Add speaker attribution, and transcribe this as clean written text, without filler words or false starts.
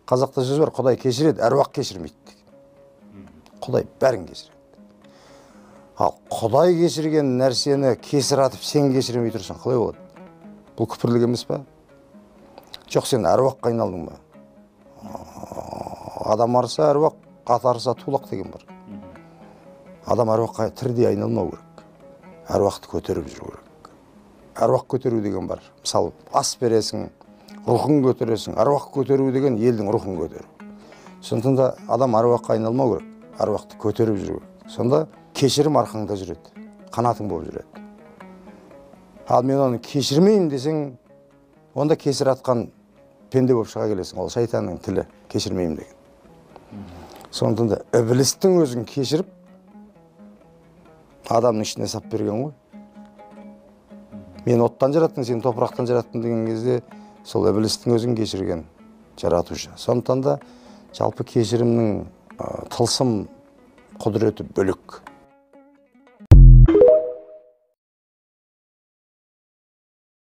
Speaker 1: Қазақта сөз бар, Құдай кешіреді, әруақ кешірмейді деген. Құдай бәрін кешіреді. Ал Құдай кешірген нәрсені кесіратып сен кешірмей тұрсың, қалай болады? Бұл күпірлік емес па? Жоқ, сен әруаққа айналдың ба? Адам арыса әруақ, ат арыса тулақ деген бар. Адам әруаққа тірідей айналмау керек. Әруақты көтеріп жүру керек. Әруақ көтеру деген бар. Мысалы, ас бересің, рухын көтересің. Әруақ көтеру деген елдің рухын көтеру. Сондықтан да адам әруаққа айналмау керек. Әруақты көтеріп жүру керек. Сонда кешірім арқаңда жүреді, қанатың болып жүреді. Ал мен оны кешірмеймін десең, онда кесір атқан пенде болып шыға келесің. Ол шайтанның тілі, кешірмеймін деген. Сондықтан да ібілістің өзін кешіріп, адамның ішіне сап берген ғой. Мен оттан жараттым, сен топырақтан жараттым деген кезде, сол ібілістің өзін кешірген жаратушы. Сондықтан да жалпы кешірімнің тылсым құдіреті бөлек.